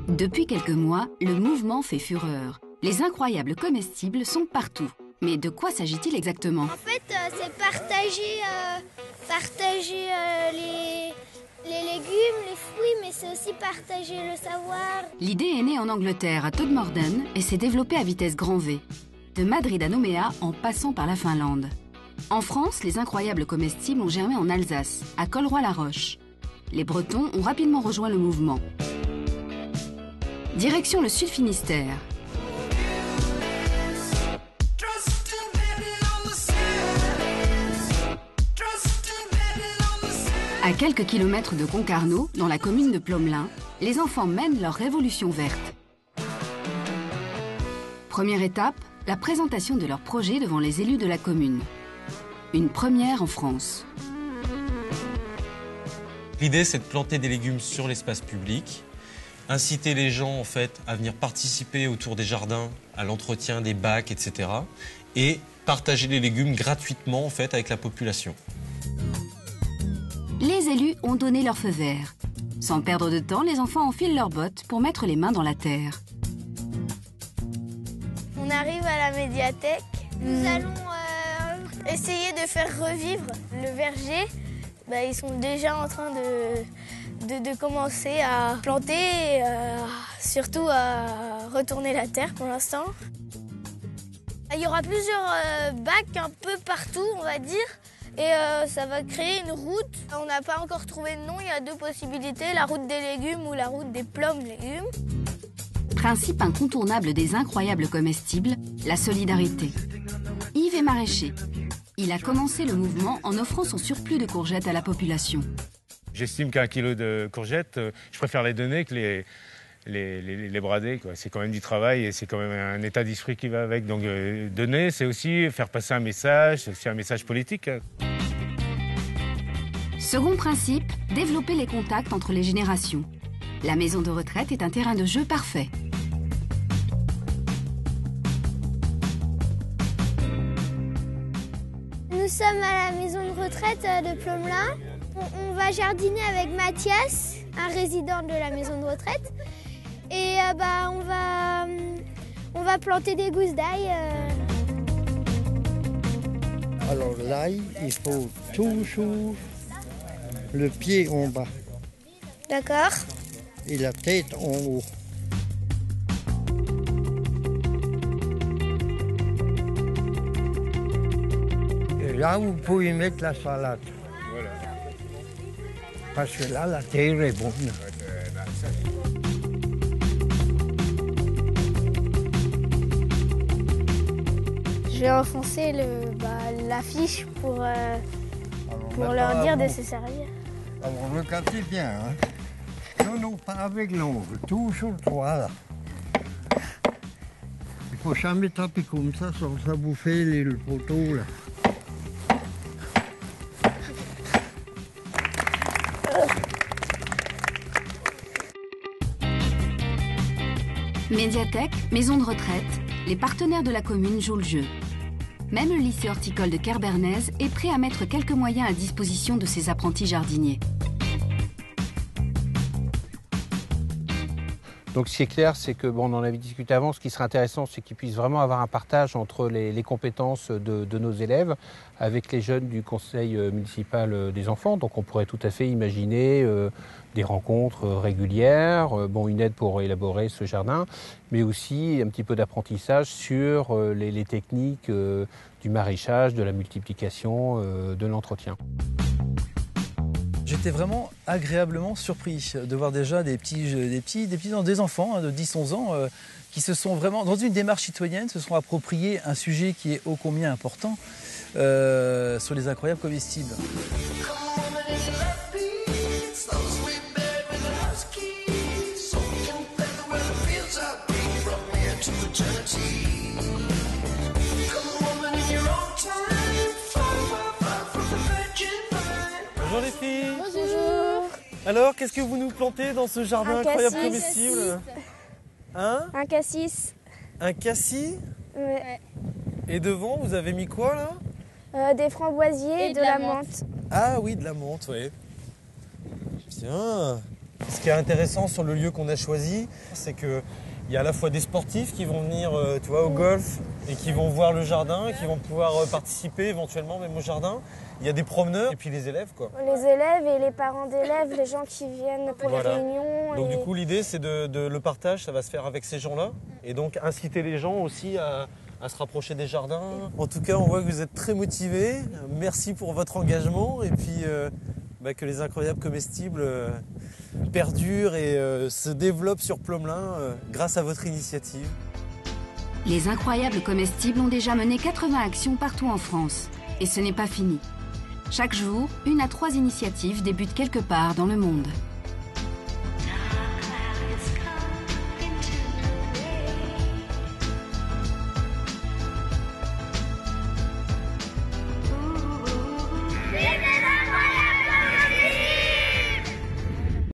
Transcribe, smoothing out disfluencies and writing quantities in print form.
Depuis quelques mois, le mouvement fait fureur. Les incroyables comestibles sont partout. Mais de quoi s'agit-il exactement? En fait, c'est partager les légumes, les fruits, mais c'est aussi partager le savoir. L'idée est née en Angleterre, à Todmorden, et s'est développée à vitesse grand V. De Madrid à Nouméa, en passant par la Finlande. En France, les incroyables comestibles ont germé en Alsace, à Colroy-la-Roche. Les Bretons ont rapidement rejoint le mouvement. Direction le Sud-Finistère. À quelques kilomètres de Concarneau, dans la commune de Plomelin, les enfants mènent leur révolution verte. Première étape, la présentation de leur projet devant les élus de la commune. Une première en France. L'idée, c'est de planter des légumes sur l'espace public, inciter les gens en fait à venir participer autour des jardins, à l'entretien des bacs, etc. et partager les légumes gratuitement en fait avec la population. Les élus ont donné leur feu vert. Sans perdre de temps, les enfants enfilent leurs bottes pour mettre les mains dans la terre. On arrive à la médiathèque. Nous allons essayer de faire revivre le verger. Ils sont déjà en train de commencer à planter, surtout à retourner la terre pour l'instant. Il y aura plusieurs bacs un peu partout, on va dire. Et ça va créer une route. On n'a pas encore trouvé de nom, il y a deux possibilités, la route des légumes ou la route des plums légumes. Principe incontournable des incroyables comestibles, la solidarité. Yves est maraîcher. Il a commencé le mouvement en offrant son surplus de courgettes à la population. J'estime qu'un kilo de courgettes, je préfère les donner que les brader. C'est quand même du travail et c'est quand même un état d'esprit qui va avec. Donc donner, c'est aussi faire passer un message, c'est aussi un message politique. Second principe, développer les contacts entre les générations. La maison de retraite est un terrain de jeu parfait. Nous sommes à la maison de retraite de Plomelin. On va jardiner avec Mathias, un résident de la maison de retraite. Et on va planter des gousses d'ail. Alors l'ail, il faut toujours le pied en bas. D'accord. Et la tête en haut. Et là, vous pouvez mettre la salade. Voilà. Parce que là, la terre est bonne. Je vais enfoncer l'affiche pour leur dire de se servir. Alors, regardez bien. Hein. Non, pas avec l'ongle. Toujours droit, là. Il ne faut jamais taper comme ça, sans ça bouffer le poteau, là. Médiathèque, maison de retraite, les partenaires de la commune jouent le jeu. Même le lycée horticole de Kerbernèse est prêt à mettre quelques moyens à disposition de ses apprentis jardiniers. Donc ce qui est clair, c'est que, on en avait discuté avant, ce qui serait intéressant, c'est qu'ils puissent vraiment avoir un partage entre les compétences de nos élèves avec les jeunes du conseil municipal des enfants. Donc on pourrait tout à fait imaginer des rencontres régulières, une aide pour élaborer ce jardin, mais aussi un petit peu d'apprentissage sur les techniques du maraîchage, de la multiplication, de l'entretien. J'étais vraiment agréablement surpris de voir déjà des enfants de 10-11 ans qui se sont vraiment, dans une démarche citoyenne, se sont appropriés un sujet qui est ô combien important sur les incroyables comestibles. Bonjour les filles. Bonjour. Alors, qu'est-ce que vous nous plantez dans ce jardin Un incroyable cassis. comestible? Hein? Un cassis. Un cassis? Ouais. Et devant, vous avez mis quoi là? Des framboisiers et de la menthe. Ah oui, de la menthe, oui. Bien. Ce qui est intéressant sur le lieu qu'on a choisi, c'est qu'il y a à la fois des sportifs qui vont venir tu vois, au golf et qui vont voir le jardin, qui vont pouvoir participer éventuellement même au jardin. Il y a des promeneurs et puis les élèves, quoi. Les élèves et les parents d'élèves, les gens qui viennent pour les réunions. Donc du coup, l'idée, c'est le partage, ça va se faire avec ces gens-là. Et donc inciter les gens aussi à se rapprocher des jardins. En tout cas, on voit que vous êtes très motivés. Merci pour votre engagement et puis que les incroyables comestibles perdurent et se développent sur Plomelin grâce à votre initiative. Les incroyables comestibles ont déjà mené 80 actions partout en France. Et ce n'est pas fini. Chaque jour, 1 à 3 initiatives débutent quelque part dans le monde.